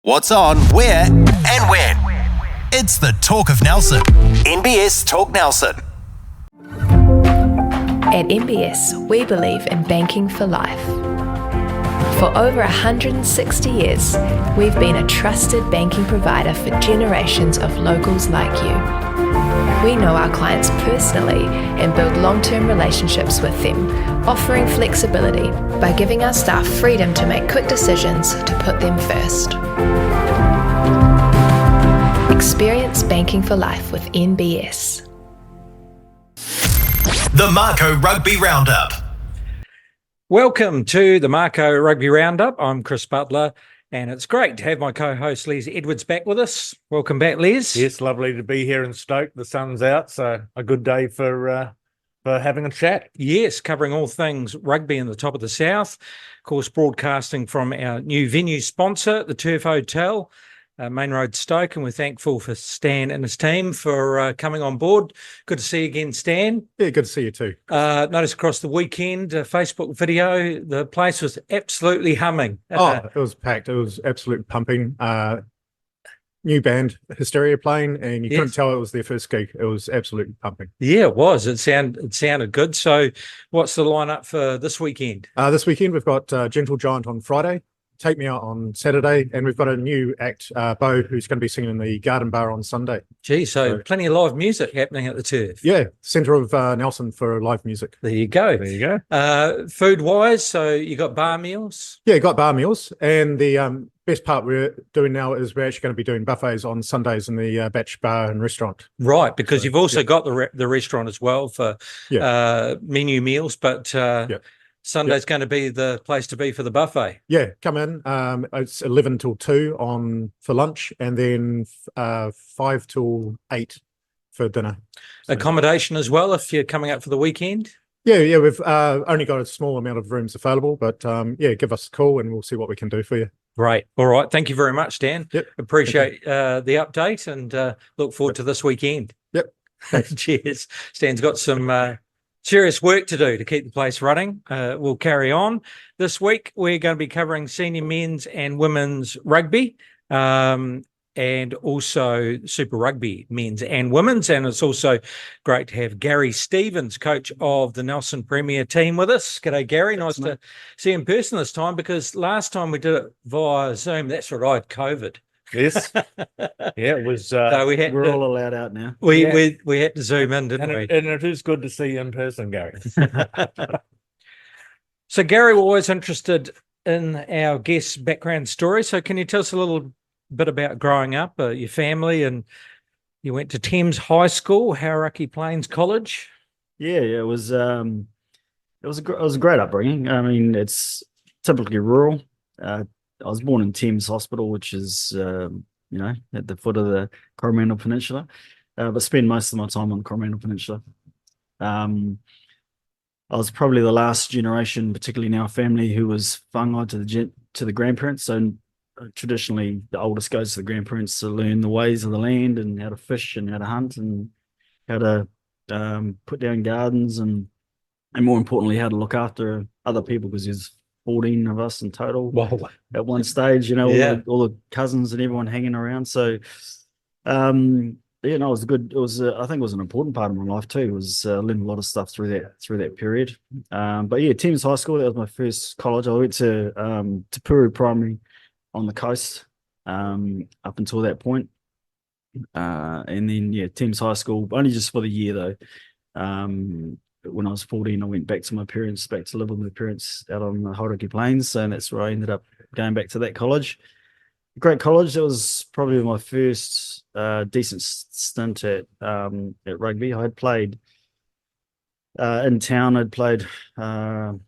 What's on, where, and when. It's the Talk of Nelson. NBS Talk Nelson. At NBS, we believe in banking for life. For over 160 years, we've been a trusted banking provider for generations of locals like you. We know our clients personally and build long-term relationships with them, offering flexibility by giving our staff freedom to make quick decisions to put them first. Experience banking for life with NBS. The Mako Rugby Roundup. Welcome to the Mako Rugby Roundup. I'm Chris Butler, and it's great to have my co-host Les Edwards back with us. Welcome back, Les. Yes, lovely to be here in Stoke. The sun's out, so a good day for having a chat. Yes, covering all things rugby in the top of the south. Of course, broadcasting from our new venue sponsor, the Turf Hotel, Main Road, Stoke, and we're thankful for Stan and his team for coming on board. Good to see you again, Stan. Yeah, good to see you too. Noticed across the weekend, Facebook video, the place was absolutely humming. It was packed. It was absolutely pumping. New band, Hysteria, playing, and you couldn't tell it was their first gig. It was absolutely pumping. Yeah, it was. It sounded good. So what's the lineup for this weekend? This weekend we've got Gentle Giant on Friday, Take Me Out on Saturday, and we've got a new act, Bo, who's going to be singing in the Garden Bar on Sunday. Gee, so plenty of live music happening at the Turf. Yeah, centre of Nelson for live music. There you go. There you go. Food-wise, so you got bar meals? Yeah, got bar meals, and the best part we're doing now is we're actually going to be doing buffets on Sundays in the Batch Bar and Restaurant. Right, because you've also got the restaurant as well for menu meals, but Sunday's going to be the place to be for the buffet. Yeah, come in. It's 11 till 2 for lunch, and then 5 till 8 for dinner. So, accommodation as well if you're coming up for the weekend? Yeah, we've only got a small amount of rooms available, but give us a call and we'll see what we can do for you. Great. All right. Thank you very much, Dan. Yep. Appreciate the update and look forward to this weekend. Yep. Cheers. Stan's got some serious work to do to keep the place running. We'll carry on. This week, we're going to be covering senior men's and women's rugby and also Super Rugby men's and women's. And it's also great to have Gary Stevens, coach of the Nelson Premier team, with us. G'day, Gary. Nice to see you in person this time, because last time we did it via Zoom, that's right, I had COVID. Yes. Yeah, it was. So we're all allowed out now. We had to Zoom in, didn't we? And it is good to see you in person, Gary. So, Gary, we're always interested in our guests' background story. So can you tell us a little bit about growing up, your family, and you went to Thames High School, Hauraki Plains College? Yeah, it was a great upbringing. I mean, it's typically rural. I was born in Thames Hospital, which is at the foot of the Coromandel Peninsula, but spent most of my time on the Coromandel Peninsula. I was probably the last generation, particularly in our family, who was whāngai to the grandparents. So traditionally, the oldest goes to the grandparents to learn the ways of the land and how to fish and how to hunt and how to put down gardens and more importantly, how to look after other people, because there's 14 of us in total. Wow. At one stage, all the cousins and everyone hanging around. So, it was good. It was, I think it was an important part of my life too. It was learning a lot of stuff through that period. But yeah, Thames High School, that was my first college. I went to Puru Primary on the coast up until that point. And then, Thames High School, only just for the year though. When I was 14, I went back to live with my parents out on the Hauraki Plains. So that's where I ended up going back to that college. Great college. That was probably my first decent stint at rugby. I had played in town. I'd played Fleming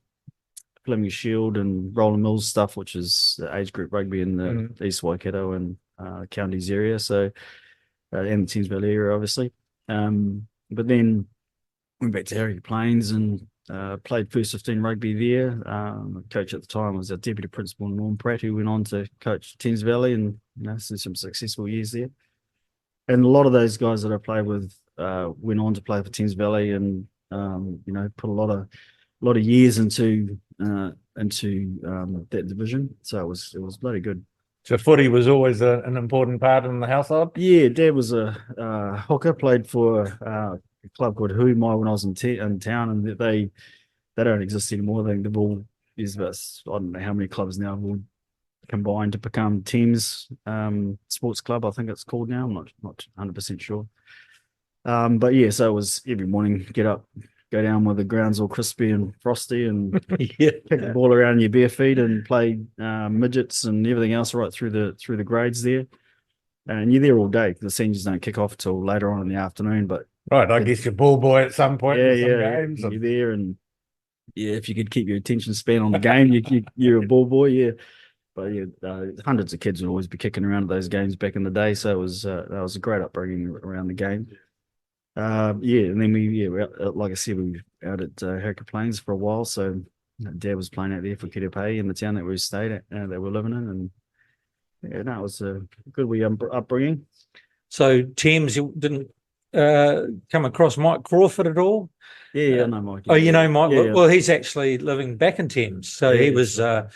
Shield and Roland Mills stuff, which is the age group rugby in the East Waikato and counties area. So, and the Thames Valley area, obviously. But then went back to Hauraki Plains and played first 15 rugby there. Coach at the time was our deputy principal, Norm Pratt, who went on to coach Thames Valley and some successful years there. And a lot of those guys that I played with went on to play for Thames Valley and put a lot of years into that division. So it was bloody good. So footy was always an important part in the household. Yeah, Dad was a hooker, played for a club called Huimai when I was in town, and they don't exist anymore. I think they've all, there's about, I don't know how many clubs now have all combined to become Thames Sports Club, I think it's called now. I'm not 100% sure. But yeah, so it was every morning, get up, go down with the grounds all crispy and frosty, and kick the ball around in your bare feet and play midgets and everything else right through the grades there. And you're there all day. The seniors don't kick off till later on in the afternoon. But Right, I guess you're ball boy at some point in some games. You're there, and yeah, if you could keep your attention span on the game, you're a ball boy, yeah. But yeah, hundreds of kids would always be kicking around at those games back in the day. So it was that was a great upbringing around the game. And then like I said, we were out at Herca Plains for a while. So Dad was playing out there for Kiripai in the town that we stayed at, that we were living in, and yeah, no, it was a good wee upbringing. So Thames, you didn't come across Mike Crawford at all? Yeah, I know Mike. Oh, you know Mike. Yeah. Well, he's actually living back in Thames, so he was right.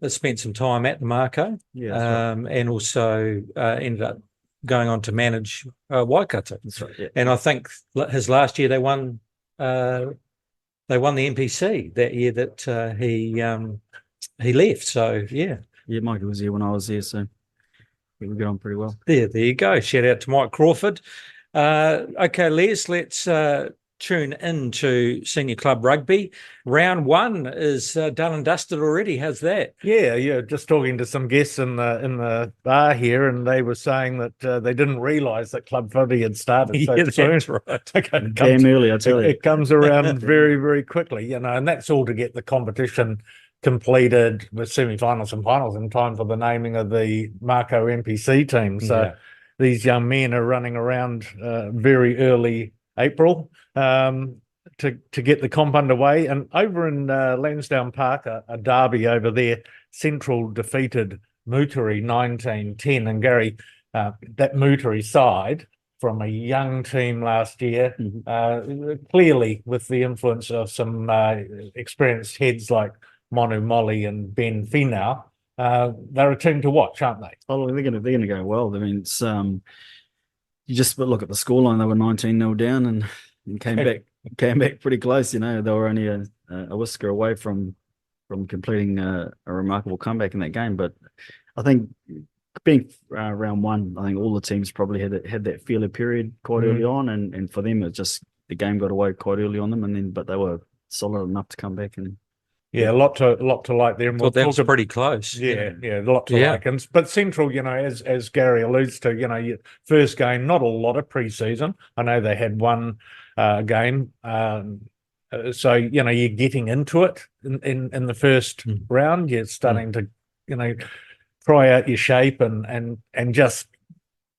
spent some time at the Mako, and also ended up going on to manage Waikato. That's right. Yeah. And I think his last year they won the NPC that year that he left. So yeah. Yeah, Mike was here when I was here, so we got on pretty well. There you go. Shout out to Mike Crawford. Okay, Les, let's tune into Senior Club Rugby. Round 1 is done and dusted already. How's that? Yeah. Just talking to some guests in the bar here, and they were saying that they didn't realise that club footy had started so soon. That's right. Okay, Damn early, I tell you. It comes around very, very quickly, and that's all to get the competition completed with semi-finals and finals in time for the naming of the Mako NPC team. So these young men are running around very early April to get the comp underway. And over in Lansdowne Park, a derby over there, Central defeated Moutere 19-10. And Gary, that Moutere side from a young team last year, clearly with the influence of some experienced heads like Monu Molly and Ben Finau, they're a team to watch, aren't they? Oh, they're gonna go well. I mean, it's you just look at the scoreline; they were 19-0 down and came back pretty close. They were only a whisker away from completing a remarkable comeback in that game. But I think being round 1, I think all the teams probably had that feeler period quite early on, and for them, it just the game got away quite early on them, but they were solid enough to come back and. Yeah, a lot to like there. And Thought that was pretty close. Yeah, a lot to like. But Central, as Gary alludes to, your first game, not a lot of pre-season. I know they had one game. So, you're getting into it in the first round. You're starting to, try out your shape and just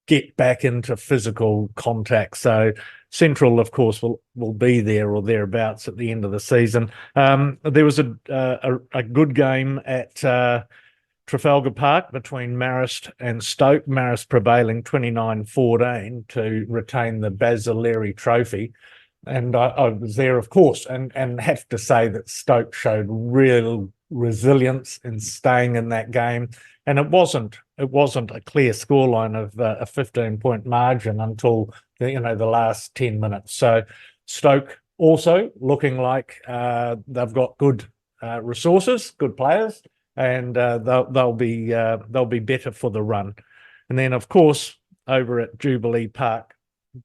get back into physical contact. So Central, of course, will be there or thereabouts at the end of the season. There was a good game at Trafalgar Park between Marist and Stoke. Marist prevailing 29-14 to retain the Basileri Trophy. And I was there, of course, and have to say that Stoke showed real resilience in staying in that game. And it wasn't a clear scoreline of a 15-point margin until the last 10 minutes. So Stoke also looking like they've got good resources, good players, and they'll be better for the run. And then, of course, over at Jubilee Park,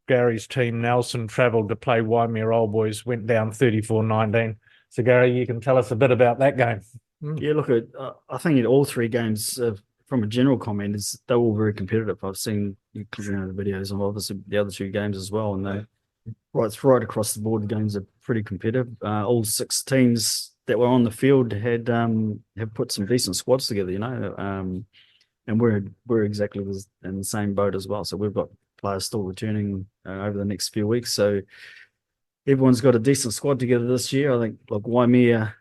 Gary's team Nelson travelled to play Waimea Old Boys, went down 34-19. So Gary, you can tell us a bit about that game. Yeah, look, I think in all 3 games, from a general comment, they're all very competitive. I've seen the videos of obviously the other 2 games as well, and they right across the board, the games are pretty competitive. All 6 teams that were on the field have put some decent squads together, and we're exactly in the same boat as well. So we've got players still returning over the next few weeks. So everyone's got a decent squad together this year. I think Waimea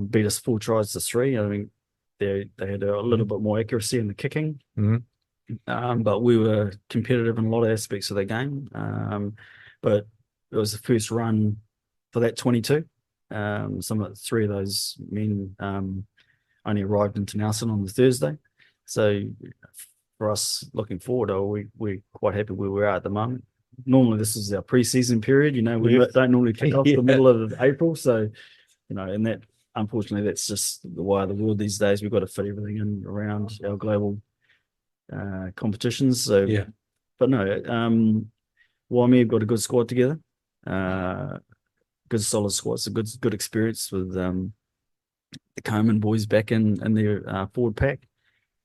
beat us 4 tries to 3. I mean, they had a little bit more accuracy in the kicking, but we were competitive in a lot of aspects of the game. But it was the first run for that 22. 3 of those men only arrived into Nelson on the Thursday. So for us looking forward, we're quite happy where we're at the moment. Normally this is our pre-season period. We don't normally kick off the middle of April. So, and that, unfortunately, that's just the way of the world these days. We've got to fit everything in around our global competitions. So, but no, Waimea have got a good squad together. Good solid squad. It's a good experience with the Coleman boys back in their forward pack.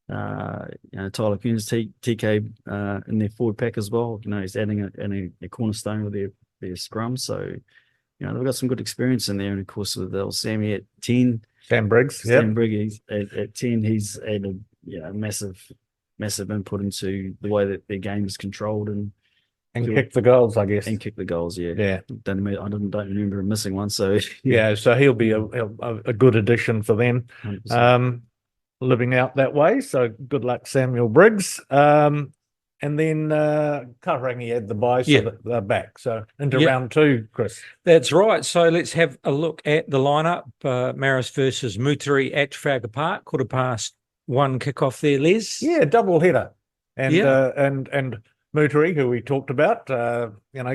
Tyler Kearns, TK in their forward pack as well. He's adding a cornerstone with their scrum. So, they've got some good experience in there. And of course, with Sammy at 10, Sam Briggs, Sam Briggs at 10, he's added massive input into the way that their game is controlled and kick the goals, I guess. And kick the goals, yeah. Yeah. I don't remember him missing one. So so he'll be a good addition for them. 100%. Living out that way. So good luck, Samuel Briggs. And then Kahurangi had the bye, so they're back. So into round 2, Chris. That's right. So let's have a look at the lineup. Maris versus Muteri at Trafalgar Park. 1:15 kickoff there, Les. Yeah, double header. And Muteri, who we talked about,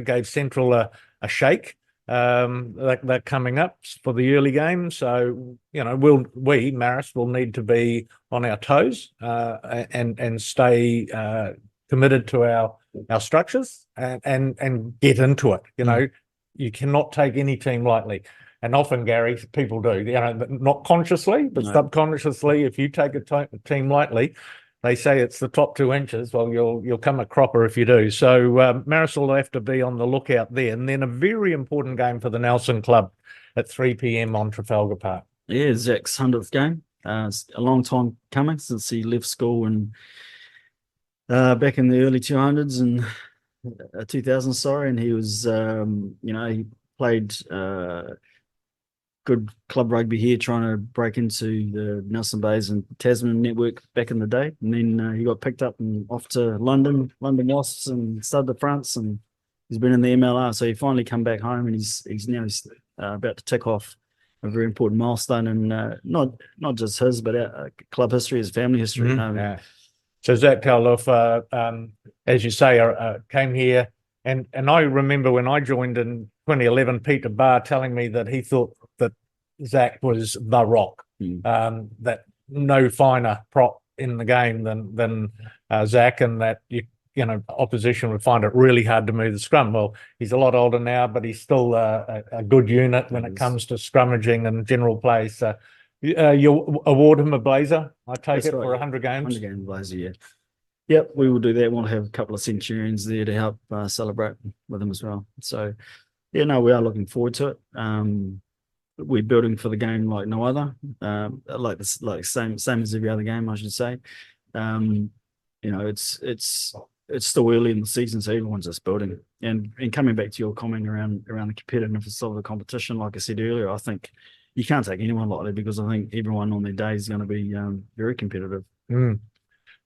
gave Central a shake. They're coming up for the early game, so Maris will need to be on our toes and stay committed to our structures and get into it. You cannot take any team lightly, and often, Gary, people do. Not consciously, but subconsciously. If you take a team lightly, they say it's the top 2 inches. Well, you'll come a cropper if you do. So Maris will have to be on the lookout there. And then a very important game for the Nelson Club at 3 p.m. on Trafalgar Park. Yeah, Zach's 100th game. It's a long time coming since he left school and back in the early 200s and 2000s. Sorry, and he was, he played good club rugby here, trying to break into the Nelson Bays and Tasman network back in the day, and then he got picked up and off to London Wasps and Stade de France, and he's been in the MLR. So he finally come back home, and he's now about to tick off a very important milestone, and not just his, but our club history, his family history. So Zach Talloff, as you say, came here, and I remember when I joined in 2011, Peter Barr telling me that he thought that Zach was the rock, that no finer prop in the game than Zach, and that opposition would find it really hard to move the scrum. Well, he's a lot older now, but he's still a good unit when it comes to scrummaging and general play. So you'll award him a blazer, I take it, for 100 games. 100 game blazer, yeah. Yep, we will do that. We'll have a couple of centurions there to help celebrate with him as well. So, we are looking forward to it. We're building for the game like no other, same as every other game, I should say. It's still early in the season, so everyone's just building. And coming back to your comment around the competitiveness of the competition, like I said earlier, I think you can't take anyone lightly, because I think everyone on their day is going to be very competitive.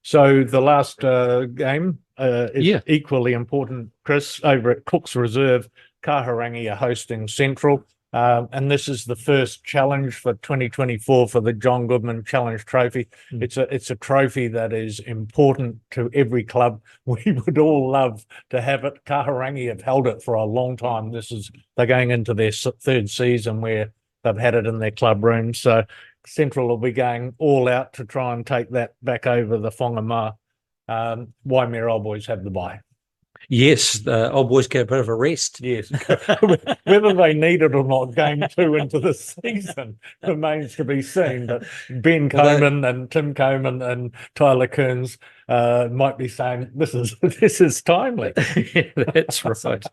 So the last game is equally important, Chris, over at Cook's Reserve. Kahurangi are hosting Central, and this is the first challenge for 2024 for the John Goodman Challenge Trophy. It's a trophy that is important to every club. We would all love to have it. Kahurangi have held it for a long time. They're going into their 3rd season where they've had it in their club room. So Central will be going all out to try and take that back over the Whangamā. Waimea Old Boys have the bye. Yes, the Old Boys get a bit of a rest. Yes. Whether they need it or not, game 2 into the season remains to be seen. But Ben Coleman and Tim Coleman and Tyler Kearns might be saying, this is timely. That's right.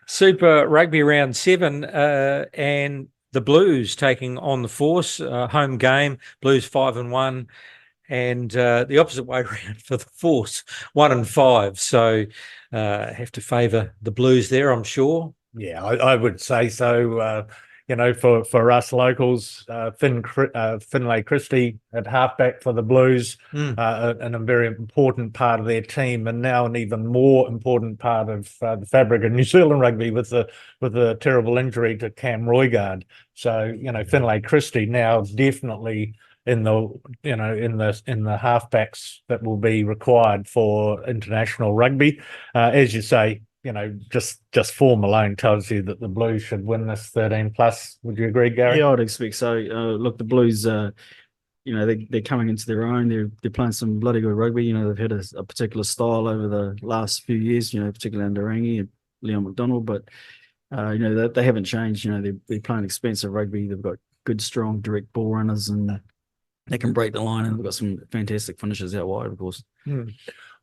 Super Rugby round 7 and the Blues taking on the Force, home game. Blues 5-1, and the opposite way around for the Force, 1-5. So have to favour the Blues there, I'm sure. Yeah, I would say so. For us locals, Finlay Christie at halfback for the Blues, and a very important part of their team, and now an even more important part of the fabric of New Zealand rugby with the terrible injury to Cam Roigard. So Finlay Christie now definitely in the halfbacks that will be required for international rugby. As you say, just form alone tells you that the Blues should win this 13 plus. Would you agree, Gary? Yeah, I'd expect so. Look, the Blues, they're coming into their own. They're playing some bloody good rugby. They've had a particular style over the last few years. Particularly under Rangi and Leon McDonald, but they haven't changed. They're playing expensive rugby. They've got good, strong, direct ball runners, and they can break the line. And they've got some fantastic finishes out wide, of course.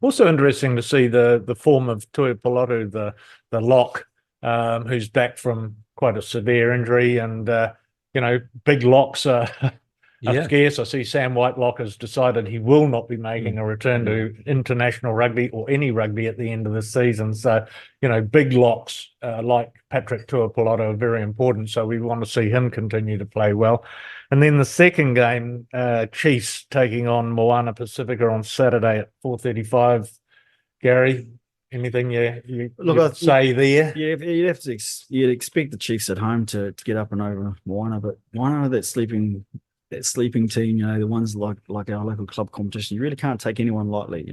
Also interesting to see the form of Tuipulotu, the lock, who's back from quite a severe injury, and big locks are scarce. I see Sam Whitelock has decided he will not be making a return to international rugby or any rugby at the end of the season. So, big locks like Patrick Tuipulotu are very important. So we want to see him continue to play well. And then the second game, Chiefs taking on Moana Pacifica on Saturday at 4:35. Gary, anything you say there? Yeah, you'd expect the Chiefs at home to get up and over Moana, but Moana, that sleeping team, the ones like our local club competition, you really can't take anyone lightly.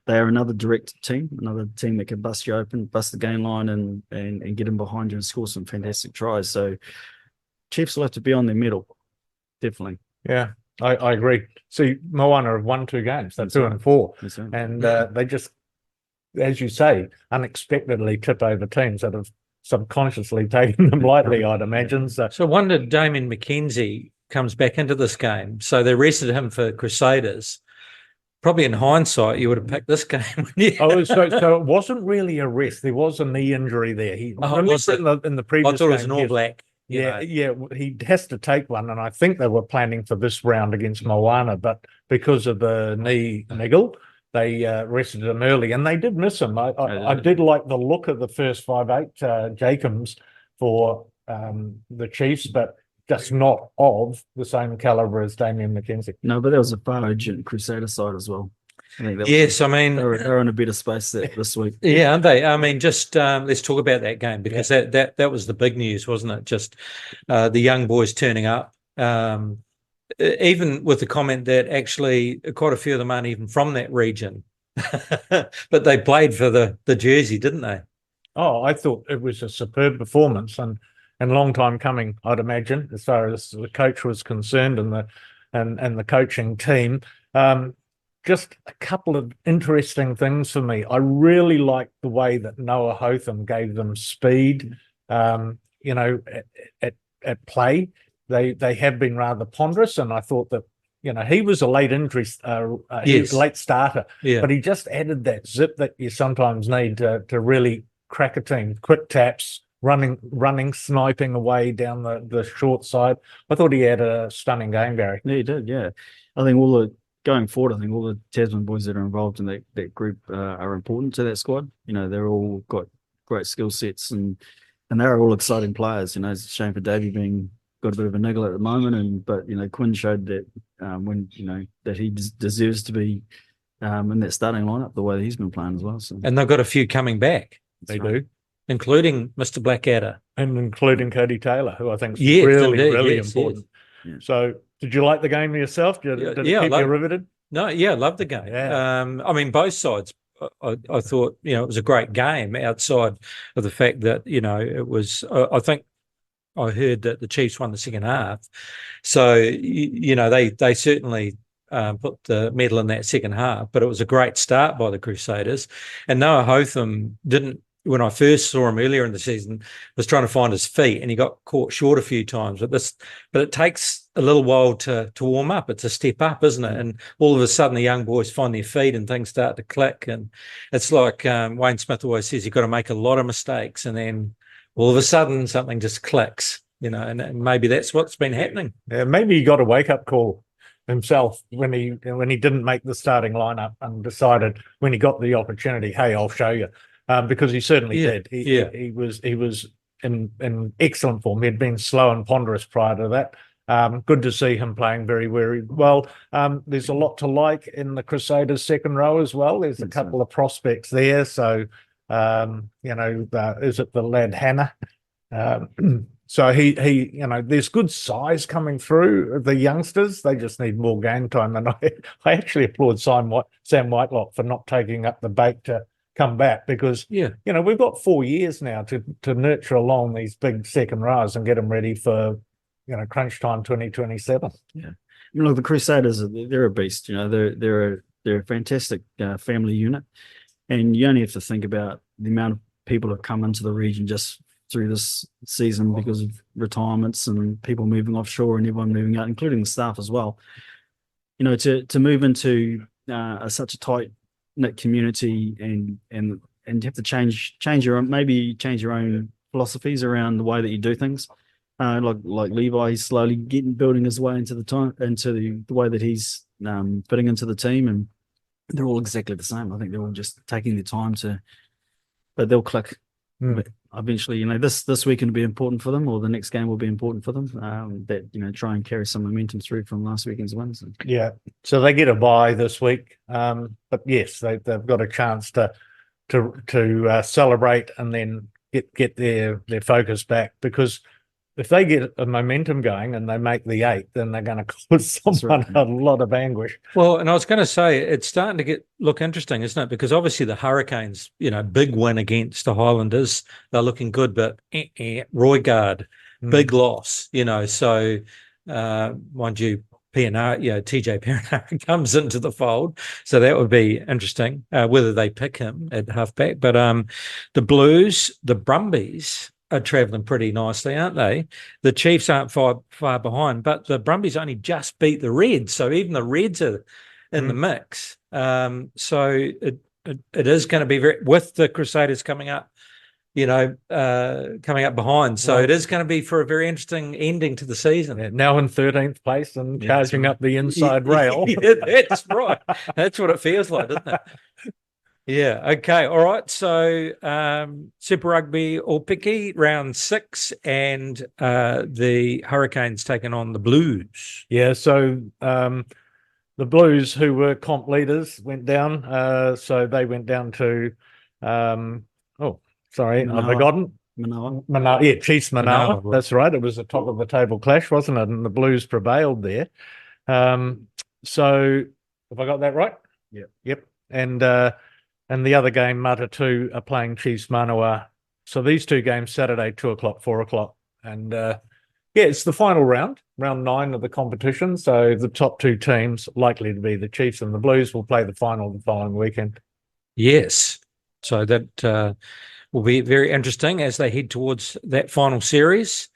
They are another direct team, another team that can bust you open, bust the game line, and get in behind you and score some fantastic tries. So Chiefs will have to be on their mettle, definitely. Yeah, I agree. See, Moana have won 2 games, they're 2-4, and they just, as you say, unexpectedly tip over teams that have subconsciously taken them lightly, I'd imagine. So I wondered, Damien McKenzie comes back into this game. So they rested him for Crusaders. Probably in hindsight, you would have picked this game. So it wasn't really a rest. There was a knee injury there. He in the previous I thought it was game, an All Black. Yeah, he has to take one, and I think they were planning for this round against Moana, but because of the knee niggle, they rested him early, and they did miss him. I did like the look of the first 5'8" Jacobs for the Chiefs, but just not of the same caliber as Damien McKenzie. No, but there was a far urgent Crusader side as well. They're in a better space this week. Yeah, aren't they? I mean, just let's talk about that game, because that was the big news, wasn't it? Just the young boys turning up. Even with the comment that actually quite a few of them aren't even from that region, but they played for the jersey, didn't they? Oh, I thought it was a superb performance, and long time coming, I'd imagine, as far as the coach was concerned and the coaching team. Just a couple of interesting things for me. I really liked the way that Noah Hotham gave them speed, at play. They have been rather ponderous, and I thought that, he was a late injury, he was a late starter, but he just added that zip that you sometimes need to really crack a team. Quick taps, running, sniping away down the short side. I thought he had a stunning game, Gary. Yeah, he did. Yeah, I think going forward, I think all the Tasman boys that are involved in that group are important to that squad. They're all got great skill sets, and they're all exciting players. It's a shame for Davey being got a bit of a niggle at the moment, but Quinn showed that that he deserves to be in that starting lineup the way that he's been playing as well. So. And they've got a few coming back. They do, including Mr. Blackadder, and including Cody Taylor, who I think is really important. Yeah. So, did you like the game yourself? Did it keep you riveted? No, I loved the game. Yeah. I mean, both sides. I thought it was a great game outside of the fact that it was. I think I heard that the Chiefs won the second half, so they certainly put the medal in that second half. But it was a great start by the Crusaders, and Noah Hotham didn't. When I first saw him earlier in the season, was trying to find his feet, and he got caught short a few times. But it takes a little while to warm up. It's a step up, isn't it? And all of a sudden, the young boys find their feet, and things start to click. And it's like Wayne Smith always says: you've got to make a lot of mistakes, and then all of a sudden, something just clicks. And maybe that's what's been happening. Yeah, maybe he got a wake up call himself when he didn't make the starting lineup and decided when he got the opportunity, hey, I'll show you. Because he certainly did. He was in excellent form. He had been slow and ponderous prior to that. Good to see him playing very, very well. There's a lot to like in the Crusaders' second row as well. There's a couple of prospects there. So, is it the lad Hannah? So he, there's good size coming through the youngsters. They just need more game time. And I actually applaud Sam Whitelock for not taking up the bait to come back, because we've got 4 years now to nurture along these big second rows and get them ready for crunch time 2027. Yeah, look, the Crusaders, they're a beast. They're a fantastic family unit, and you only have to think about the amount of people that come into the region just through this season because of retirements and people moving offshore and everyone moving out, including the staff as well. To move into such a tight knit community and you have to change your own philosophies around the way that you do things. Like Levi, he's slowly building his way into the way that he's fitting into the team, and they're all exactly the same. I think they're all just taking the time but they'll click. But eventually, this weekend will be important for them, or the next game will be important for them. Try and carry some momentum through from last weekend's wins. Yeah, so they get a bye this week, but yes, they've got a chance to celebrate and then get their focus back, because if they get a momentum going and they make the 8, then they're going to cause someone a lot of anguish. Well, and I was going to say, it's starting to look interesting, isn't it? Because obviously the Hurricanes, big win against the Highlanders, they're looking good, but Roygard, big loss, so mind you, TJ Perenara comes into the fold, so that would be interesting whether they pick him at halfback. But the Blues, the Brumbies are travelling pretty nicely, aren't they? The Chiefs aren't far behind, but the Brumbies only just beat the Reds, so even the Reds are in the mix. So it is going to be with the Crusaders coming up, coming up behind. So it is going to be for a very interesting ending to the season. Yeah, now in 13th place and charging up the inside rail. That's right. That's what it feels like, doesn't it? Yeah. Okay. All right. So Super Rugby Aupiki round 6, and the Hurricanes taking on the Blues. Yeah. So the Blues, who were comp leaders, went down. So they went down to I've forgotten. Manoa. Chiefs Manoa. That's right. It was a top of the table clash, wasn't it? And the Blues prevailed there. So have I got that right? Yeah. Yep. And the other game, Mata 2, are playing Chiefs Manoa. So these two games, Saturday, 2:00, 4:00. And it's the final round 9 of the competition. So the top 2 teams, likely to be the Chiefs and the Blues, will play the final the following weekend. Yes. So that will be very interesting as they head towards that final series.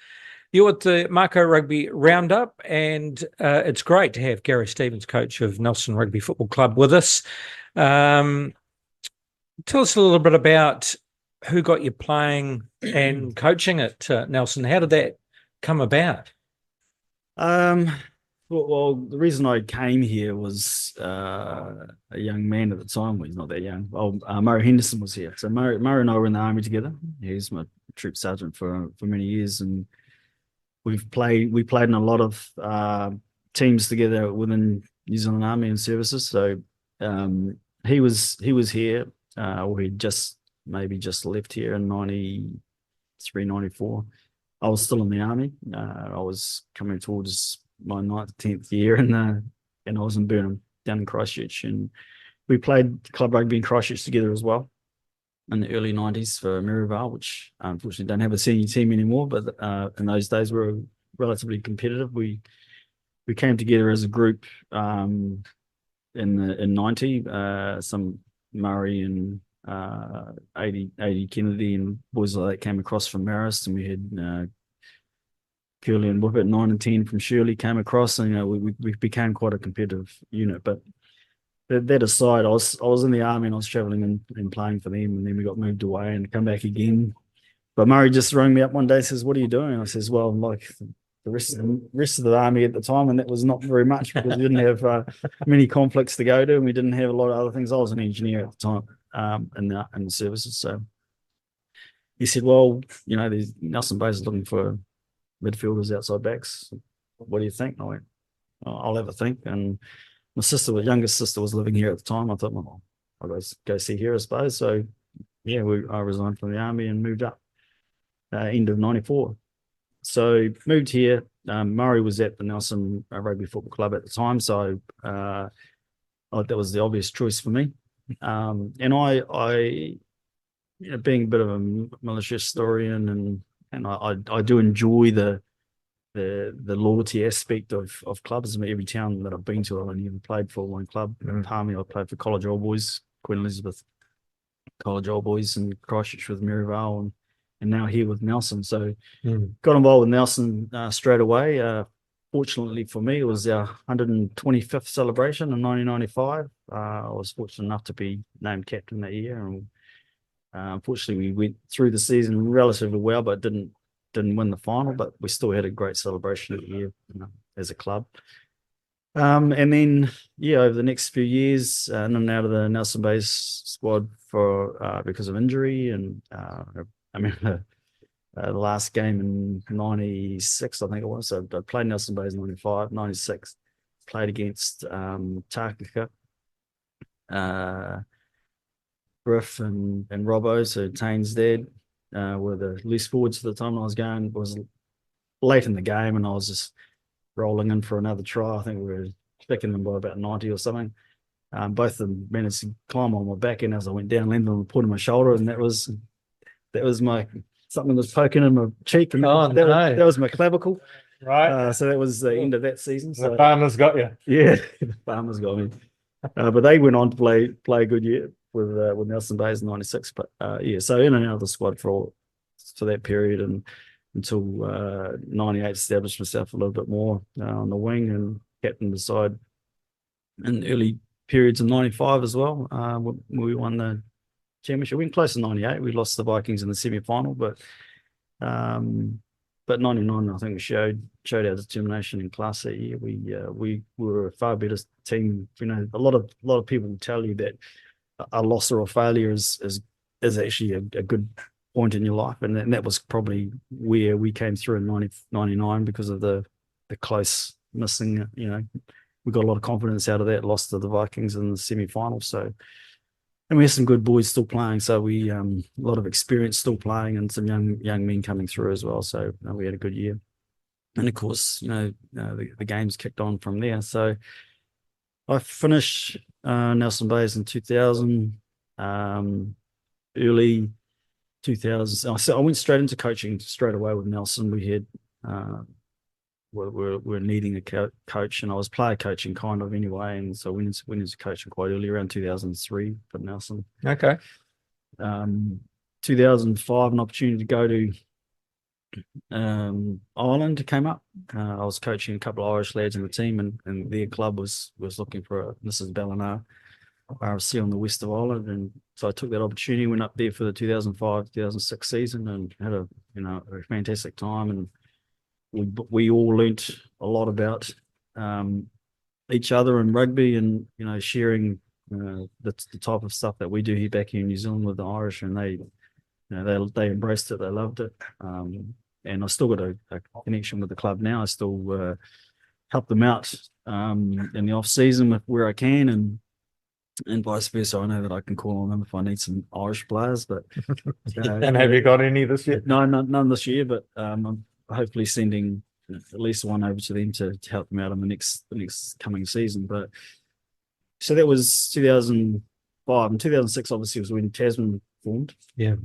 You're at the Mako Rugby Roundup, and it's great to have Gary Stevens, coach of Nelson Rugby Football Club, with us. Tell us a little bit about who got you playing and coaching at Nelson. How did that come about? Well, the reason I came here was a young man at the time. Well, he's not that young. Murray Henderson was here. So Murray and I were in the army together. He's my troop sergeant for many years, and we played in a lot of teams together within New Zealand Army and services. So he was here. He just left here in 93, 94. I was still in the army. I was coming towards my 9th, 10th year, and I was in Burnham down in Christchurch, and we played club rugby in Christchurch together as well in the early 90s for Maryvale, which unfortunately don't have a senior team anymore, but in those days we were relatively competitive. We came together as a group in 90, some Murray and 80 Kennedy and boys like that came across from Marist, and we had Curly and Whippet 9 and 10 from Shirley came across, and we became quite a competitive unit. But that aside, I was in the army and I was traveling and playing for them, and then we got moved away and come back again. But Murray just rang me up one day and says, "What are you doing?" I says, "Well, I'm like the rest of the army at the time," and that was not very much because we didn't have many conflicts to go to, and we didn't have a lot of other things. I was an engineer at the time in the services. So he said, "Well, there's Nelson Bay's looking for midfielders, outside backs. What do you think?" And I went, "I'll have a think." And my youngest sister was living here at the time. I thought, well, I'll go see her, I suppose. So yeah, I resigned from the army and moved up end of 94. So moved here. Murray was at the Nelson Rugby Football Club at the time, so that was the obvious choice for me. And I being a bit of a malicious historian, and I do enjoy the loyalty aspect of clubs. I mean, every town that I've been to, I've only ever played for one club. Palmy, I played for College Old Boys, Queen Elizabeth College Old Boys, and Christchurch with Maryvale, and now here with Nelson. So got involved with Nelson straight away. Fortunately for me, it was our 125th celebration in 1995. I was fortunate enough to be named captain that year, and unfortunately we went through the season relatively well, but didn't win the final. But we still had a great celebration that year, as a club. And then, over the next few years, in and out of the Nelson Bays squad for because of injury. And I mean, the last game in 96, I think it was. So I played Nelson Bays in 95, 96, played against Takaka, Griff and Robbo, so Tane's dad, were the loose forwards at the time I was going. It was late in the game, and I was just rolling in for another try. I think we were picking them by about 90 or something. Both of them managed to climb on my back, and as I went down, landed on the point of my shoulder, and that was my something was poking in my cheek, and that was my clavicle. Right. So that was the end of that season. So the farmers got you. yeah, the farmers got me. But they went on to play a good year with Nelson Bays in 96. But so in and out of the squad for that period, and until 98, established myself a little bit more on the wing, and captain beside in early periods of 95 as well. When we won the championship, we went close to 98. We lost the Vikings in the semi-final, but 99, I think we showed our determination in class that year. We were a far better team. A lot of people will tell you that a loss or a failure is actually a good point in your life, and that was probably where we came through in 99 because of the close missing. We got a lot of confidence out of that. Lost to the Vikings in the semi-final, so. And we had some good boys still playing, so we a lot of experience still playing, and some young men coming through as well. So we had a good year, and of course, the games kicked on from there. So I finished Nelson Bays in 2000, early 2000. So I went straight into coaching straight away with Nelson. We had we're needing a coach, and I was player coaching kind of anyway, and so went into coaching quite early, around 2003 for Nelson. Okay. 2005, an opportunity to go to Ireland came up. I was coaching a couple of Irish lads in the team, and their club was looking for this is Ballina RFC on the west of Ireland, and so I took that opportunity, went up there for the 2005-2006 season, and had a fantastic time. And we all learnt a lot about each other in rugby, and sharing the type of stuff that we do here back in New Zealand with the Irish, and they embraced it, they loved it, and I still got a connection with the club now. I still help them out in the off season with where I can, and vice versa. I know that I can call on them if I need some Irish players. But and have you got any this year? No, none this year, but I'm hopefully sending at least one over to them to help them out in the next coming season. But so that was 2005, and 2006 obviously was when Tasman formed. Yeah.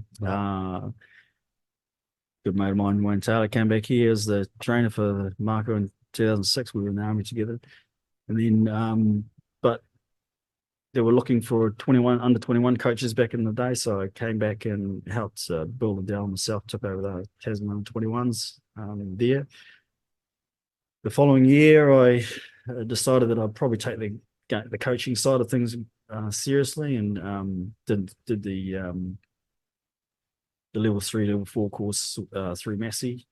Good mate of mine, Wayne Taylor, came back here as the trainer for Mako in 2006. We were in the army together, and then but they were looking for under 21 coaches back in the day, so I came back and helped build it down myself. Took over the Tasman under 21s there. The following year, I decided that I'd probably take the coaching side of things seriously, and did the level 3, level 4 course through Massey,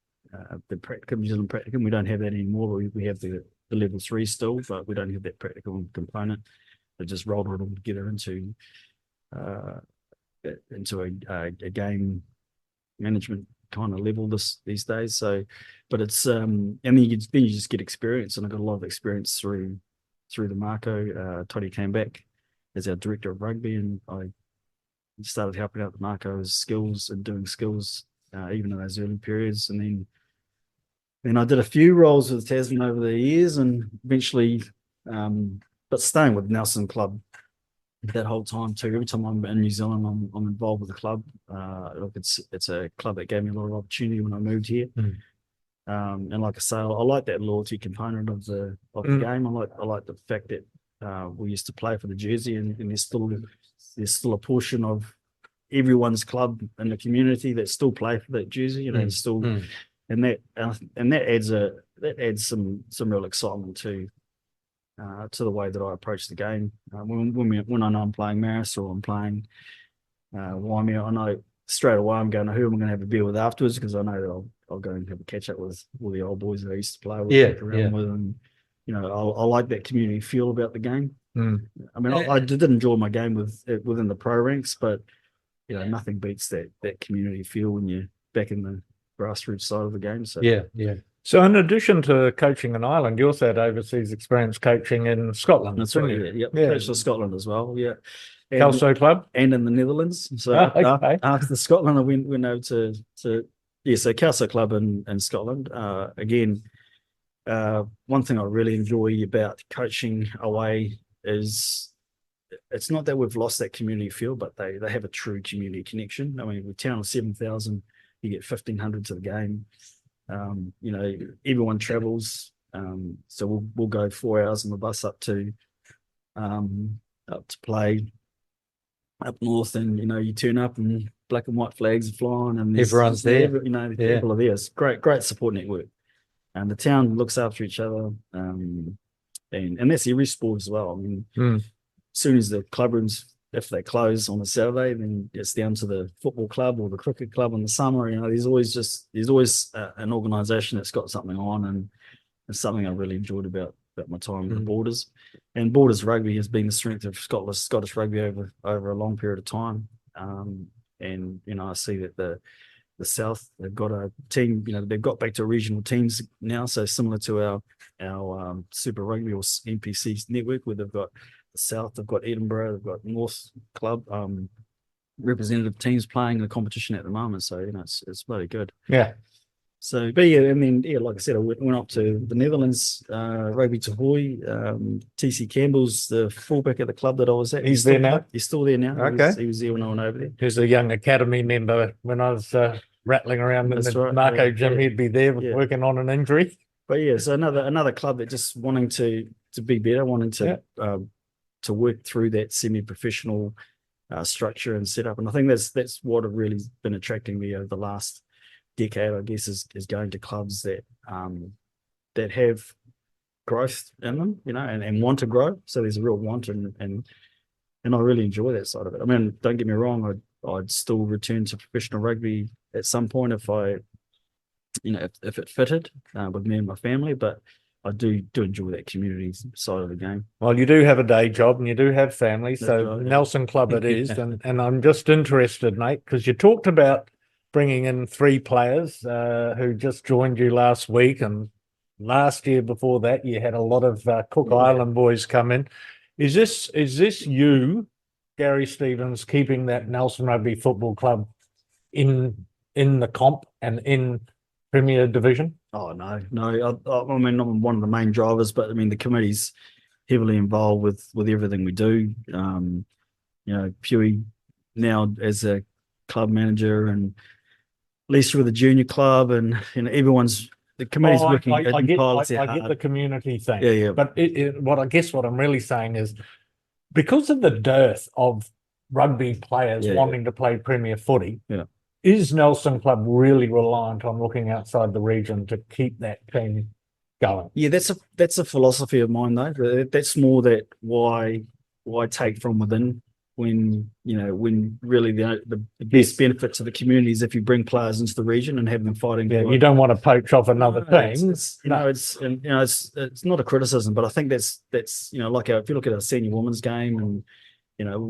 the practicum, New Zealand practicum. We don't have that anymore. We have the level 3 still, but we don't have that practical component. They just rolled it all together into a game management kind of level these days. So, but it's and then you just get experience, and I got a lot of experience through the Mako. Toddy came back as our director of rugby, and I started helping out the Mako's skills and doing skills even in those early periods. And then then I did a few roles with Tasman over the years, and eventually, but staying with Nelson Club that whole time too. Every time I'm in New Zealand, I'm involved with the club. Look, it's a club that gave me a lot of opportunity when I moved here. And like I say, I like that loyalty component of the game. I like the fact that we used to play for the jersey, and there's still a portion of everyone's club in the community that still play for that jersey. You know, still, and that adds some real excitement to the way that I approach the game. When I know I'm playing Maris or I'm playing Waimea, I know straight away I'm going to who I'm going to have a beer with afterwards, because I know that I'll go and have a catch up with all the old boys that I used to play with, with, and you know, I like that community feel about the game. I mean, I did enjoy my game within the pro ranks, but you know, nothing beats that community feel when you're back in the grassroots side of the game. So So in addition to coaching in Ireland, you also had overseas experience coaching in Scotland. That's right. Yeah. Coached for Scotland as well. Yeah. Kelso Club and in the Netherlands. So after Scotland, I went over so Kelso Club in Scotland. Again, one thing I really enjoy about coaching away is it's not that we've lost that community feel, but they have a true community connection. I mean, with a town of 7,000, you get 1,500 to the game. You know, everyone travels. So we'll go 4 hours on the bus up to play up north, and you know, you turn up and black and white flags are flying, and everyone's there. You know, people are there. It's great support network, and the town looks after each other. And that's every sport as well. I mean, as soon as the club rooms, if they close on a Saturday, then it's down to the football club or the cricket club in the summer. You know, there's always an organisation that's got something on, and it's something I really enjoyed about my time with Borders. And Borders Rugby has been the strength of Scottish rugby over a long period of time. And you know, I see that the South, they've got a team. You know, they've got back to regional teams now, so similar to our Super Rugby or NPC network, where they've got the South, they've got Edinburgh, they've got North Club representative teams playing in the competition at the moment. So you know, it's bloody good. Yeah. So, but yeah, and then like I said, I went up to the Netherlands, Rugby Tahoe. TC Campbell's the fullback at the club that I was at. He's there now? He's still there now. Okay. He was there when I went over there. He was a young academy member when I was rattling around in the Mako gym. He'd be there working on an injury. But yeah, so another club that just wanting to be better, wanting to work through that semi-professional structure and setup. And I think that's what have really been attracting me over the last decade, I guess, is going to clubs that have growth in them, you know, and want to grow. So there's a real want, and I really enjoy that side of it. I mean, don't get me wrong, I'd still return to professional rugby at some point if it fitted with me and my family, but I do enjoy that community side of the game. Well, you do have a day job and you do have family, so Nelson Club it is. And I'm just interested, mate, because you talked about bringing in 3 players who just joined you last week, and last year before that you had a lot of Cook Island boys come in. Is this you, Gary Stevens, keeping that Nelson Rugby Football Club in the comp and in Premier Division? Oh no. I mean, I'm one of the main drivers, but I mean the committee's heavily involved with everything we do. You know, Pewey now as a club manager, and Lisa with the junior club, and you know, the committee's working. I get the community thing. Yeah. But what I'm really saying is, because of the dearth of rugby players wanting to play Premier footy, is Nelson Club really reliant on looking outside the region to keep that team going? Yeah, that's a philosophy of mine though. That's more that why take from within, when really the best benefit to the community is if you bring players into the region and have them fighting. Yeah, you don't want to poach off another team. It's not a criticism, but I think that's like if you look at our senior women's game, and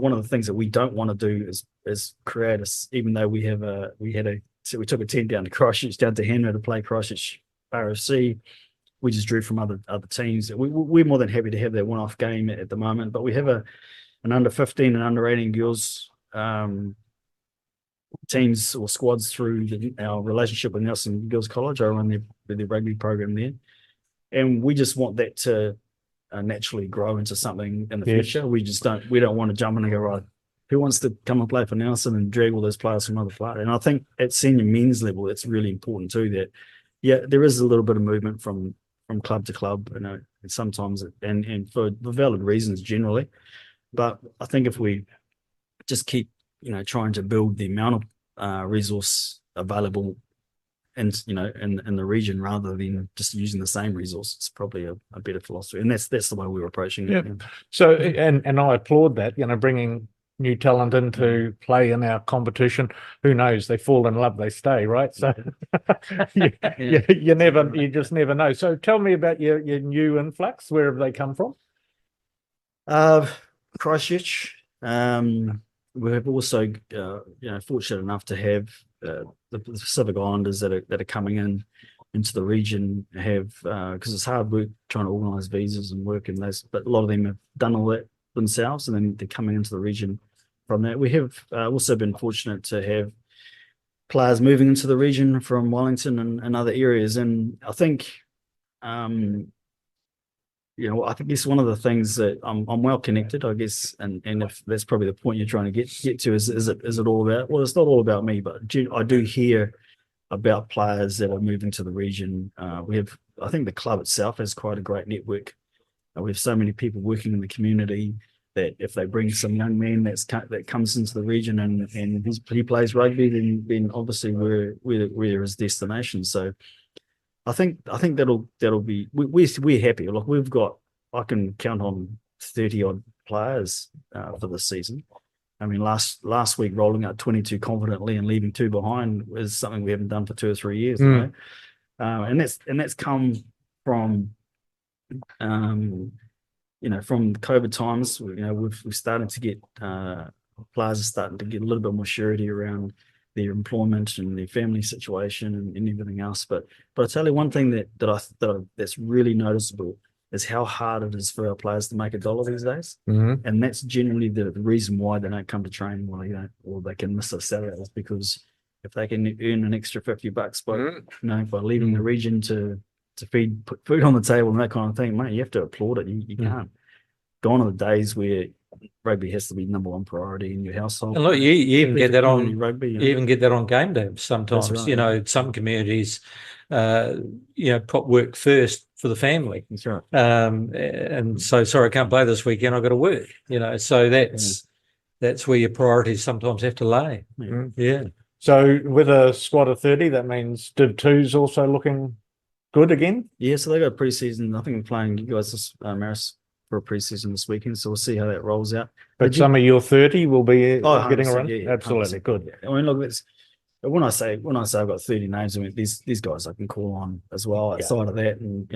one of the things that we don't want to do is create even though we took a team down to Christchurch, down to Hanmer to play Christchurch RFC. We just drew from other teams. We're more than happy to have that one-off game at the moment, but we have an under 15 and under 18 girls teams or squads through our relationship with Nelson Girls College. I run the rugby program there, and we just want that to naturally grow into something in the future. We don't want to jump in and go, right, who wants to come and play for Nelson and drag all those players from other players? And I think at senior men's level, it's really important too that, there is a little bit of movement from club to club, and sometimes, and for valid reasons generally. But I think if we just keep, trying to build the amount of resource available in the region rather than just using the same resource, it's probably a better philosophy. And that's the way we're approaching it. Yeah. So, and I applaud that, bringing new talent into play in our competition. Who knows? They fall in love, they stay, right? So you just never know. So tell me about your new influx. Where have they come from? Christchurch. We're also, fortunate enough to have the Pacific Islanders that are coming into the region have, because it's hard work trying to organise visas and work in those, but a lot of them have done all that themselves, and then they're coming into the region from that. We have also been fortunate to have players moving into the region from Wellington and other areas, and I think, I think it's one of the things that I'm well connected, I guess, and if that's probably the point you're trying to get to, is it all about? Well, it's not all about me, but I do hear about players that are moving to the region. I think the club itself has quite a great network. We have so many people working in the community that if they bring some young man that comes into the region and he plays rugby, then obviously we're his destination. So I think that'll be, we're happy. Look, I can count on 30 odd players for this season. I mean, last week rolling out 22 confidently and leaving 2 behind is something we haven't done for 2 or 3 years. And that's come from from COVID times. We've started to get players are starting to get a little bit more surety around their employment and their family situation and everything else. But I tell you one thing that's really noticeable is how hard it is for our players to make $1 these days. And that's generally the reason why they don't come to training, or they can miss their Saturdays, because if they can earn an extra $50 by leaving the region to put food on the table and that kind of thing, mate, you have to applaud it. You can't. Gone are the days where rugby has to be number one priority in your household. And look, you even get that on rugby. You even get that on game day sometimes. Right, some communities, put work first for the family. That's right. And so, sorry, I can't play this weekend. I've got to work. So that's where your priorities sometimes have to lay. Yeah. So with a squad of 30, that means Div 2's also looking good again? Yeah, so they got pre-season. I think we're playing you guys Maris for a pre-season this weekend, so we'll see how that rolls out. But some of your 30 will be getting around? Yeah, absolutely. 100%. Good. I mean, look, when I say I've got 30 names, I mean these guys I can call on as well outside of that. And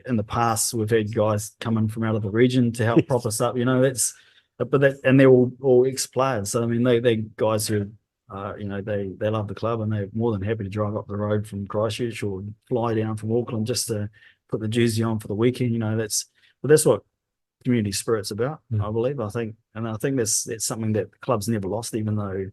in the past we've had guys coming from out of the region to help prop us up. And they're all ex-players. So I mean they're guys who they love the club, and they're more than happy to drive up the road from Christchurch or fly down from Auckland just to put the jersey on for the weekend. That's what community spirit's about, I believe. I think that's something that the club's never lost, even though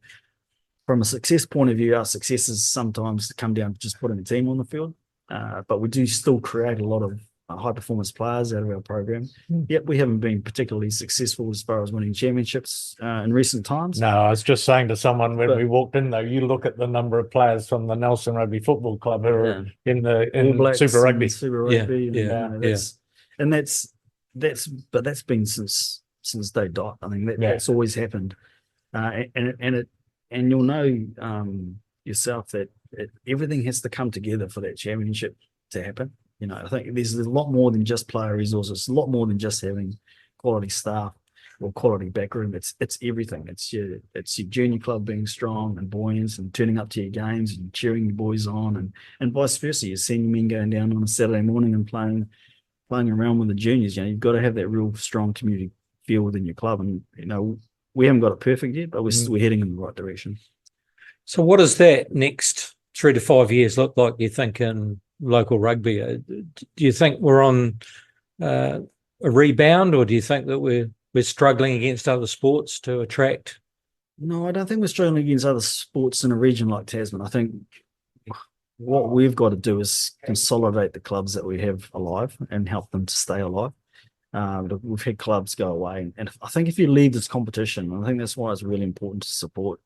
from a success point of view, our successes sometimes come down to just putting a team on the field. But we do still create a lot of high performance players out of our program. Yet we haven't been particularly successful as far as winning championships in recent times. No, I was just saying to someone when we walked in, though, you look at the number of players from the Nelson Rugby Football Club who are in Super Rugby. Super Rugby. But that's been since day dot. I mean that's always happened, and you'll know yourself that everything has to come together for that championship to happen. I think there's a lot more than just player resources. It's a lot more than just having quality staff or quality backroom. It's everything. It's your junior club being strong and buoyant and turning up to your games and cheering your boys on, and vice versa. Your senior men going down on a Saturday morning and playing around with the juniors. You've got to have that real strong community feel within your club, and we haven't got it perfect yet, but we're heading in the right direction. So what does that next 3 to 5 years look like, you think, in local rugby? Do you think we're on a rebound, or do you think that we're struggling against other sports to attract? No, I don't think we're struggling against other sports in a region like Tasman. I think what we've got to do is consolidate the clubs that we have alive and help them to stay alive. We've had clubs go away, and I think if you leave this competition, I think that's why it's really important to support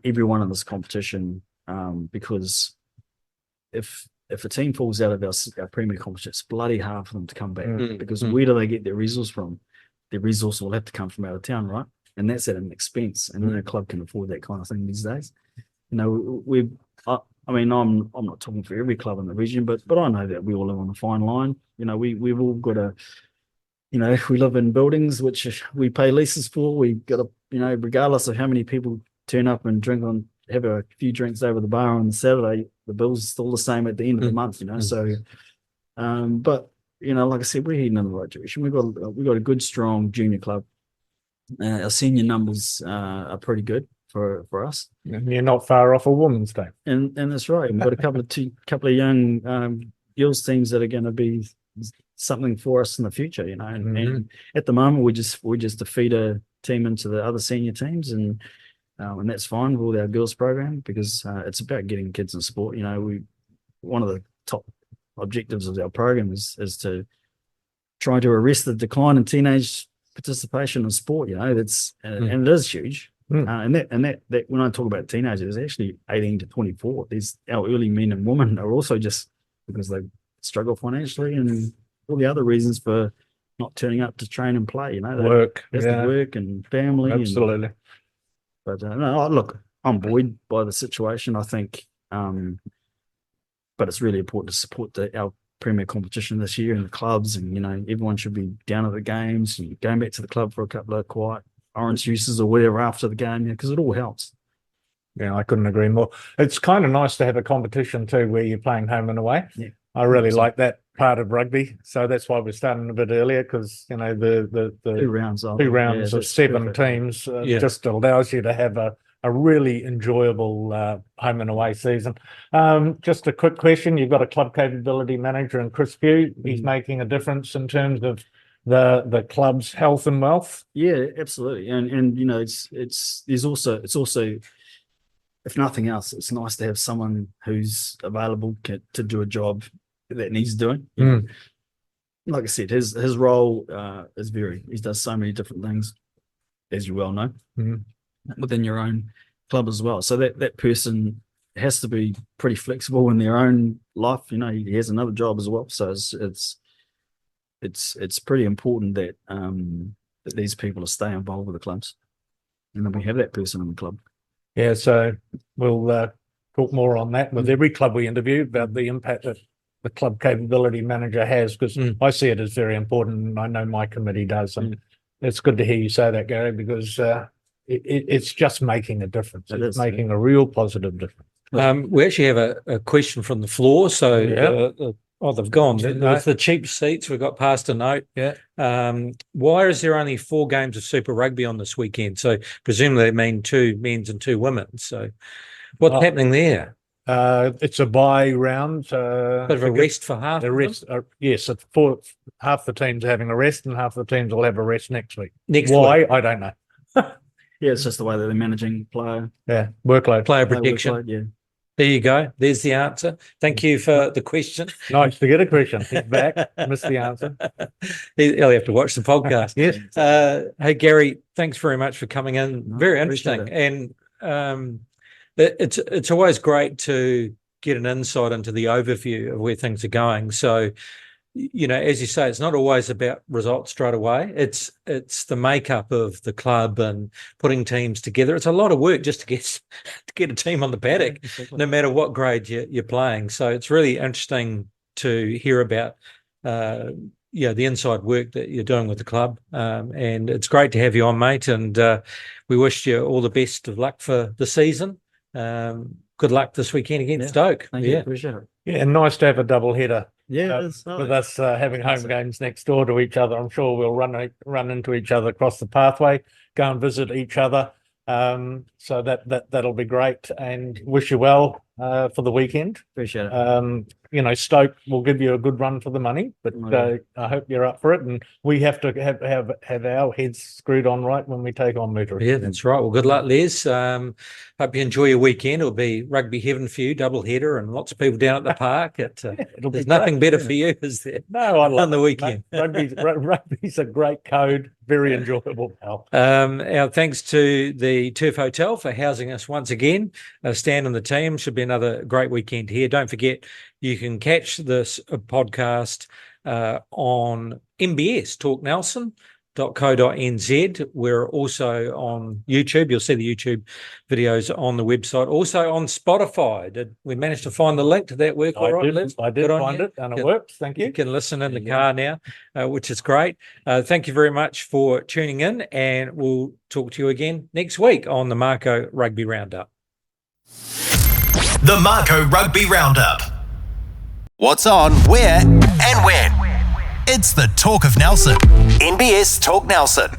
everyone in this competition, because if a team falls out of our premier competition, it's bloody hard for them to come back, because where do they get their resource from? Their resource will have to come from out of town, right? And that's at an expense, and no club can afford that kind of thing these days. You know, I mean, I'm not talking for every club in the region, but I know that we all live on a fine line. You know, we've all got to, you know, we live in buildings which we pay leases for. We got to, you know, regardless of how many people turn up and have a few drinks over the bar on Saturday, the bill's still the same at the end of the month. You know, so, but you know, like I said, we're heading in the right direction. We've got a good, strong junior club. Our senior numbers are pretty good for us. And you're not far off a women's team. And that's right. We've got a couple of young girls teams that are going to be something for us in the future, you know. And at the moment, we just defeat a team into the other senior teams, and that's fine with our girls program, because it's about getting kids in sport. You know, one of the top objectives of our program is to try to arrest the decline in teenage participation in sport. You know, that's and it is huge. And that when I talk about teenagers, it's actually 18 to 24. These our early men and women are also just because they struggle financially and all the other reasons for not turning up to train and play. You know, Work, the work and family. Absolutely. But no, look, I'm buoyed by the situation. I think, but it's really important to support our premier competition this year and the clubs, and you know, everyone should be down at the games and going back to the club for a couple of quiet orange juices or whatever after the game, because it all helps. Yeah, I couldn't agree more. It's kind of nice to have a competition too where you're playing home and away. Yeah. I really like that part of rugby. So that's why we're starting a bit earlier, because you know the 2 rounds of 7 perfect. teams just allows you to have a really enjoyable home and away season. Just a quick question: you've got a club capability manager in Chris Pugh. He's making a difference in terms of the club's health and wealth. Yeah, absolutely. And you know, it's also if nothing else, it's nice to have someone who's available to do a job that needs doing. Like I said, his role is he does so many different things, as you well know, within your own club as well. So that person has to be pretty flexible in their own life. You know, he has another job as well. So it's pretty important that that these people stay involved with the clubs, and then we have that person in the club. Yeah, so we'll talk more on that with every club we interview about the impact that the club capability manager has, because I see it as very important, and I know my committee does, and it's good to hear you say that, Gary, because it's just making a difference. It's making a real positive difference. We actually have a question from the floor. So they've gone. With the cheap seats, we got past a note. Yeah. Why is there only 4 games of Super Rugby on this weekend? So presumably they mean 2 men's and 2 women's. So what's happening there? It's a bye round. Bit of a rest for half. The rest, yes. Half the teams are having a rest, and half the teams will have a rest next week. Why? I don't know. Yeah, it's just the way that they're managing player Workload. Player protection. Workload, yeah. There you go. There's the answer. Thank you for the question. Nice to get a question. He's back. Missed the answer. He'll have to watch the podcast. Yes. Hey, Gary, thanks very much for coming in. Very interesting. And it's always great to get an insight into the overview of where things are going. So, you know, as you say, it's not always about results straight away. It's the makeup of the club and putting teams together. It's a lot of work just to get a team on the paddock, no matter what grade you're playing. So it's really interesting to hear about the inside work that you're doing with the club. And it's great to have you on, mate. And we wish you all the best of luck for the season. Good luck this weekend against Stoke. Thank you. Appreciate it. Yeah, and nice to have a double header. Yeah, with us having home games next door to each other. I'm sure we'll run into each other across the pathway, go and visit each other. So that'll be great, and wish you well for the weekend. Appreciate it. Stoke will give you a good run for the money, but I hope you're up for it. And we have to have our heads screwed on right when we take on Moutere. Yeah, that's right. Well, good luck, Les. Hope you enjoy your weekend. It'll be rugby heaven for you, double header, and lots of people down at the park. There's nothing better for you, is there? No, I love on the weekend. Rugby's a great code, very enjoyable, pal. Our thanks to the Turf Hotel for housing us once again. Stan and the team, should be another great weekend here. Don't forget, you can catch this podcast on MBS Talk Nelson.co.nz. We're also on YouTube. You'll see the YouTube videos on the website. Also on Spotify. Did we manage to find the link to that work? All right, Liz? I did find it, and it works. Thank you. You can listen in the car now, which is great. Thank you very much for tuning in, and we'll talk to you again next week on the Mako Rugby Roundup. The Mako Rugby Roundup. What's on, where, and when. It's the Talk of Nelson. NBS Talk Nelson.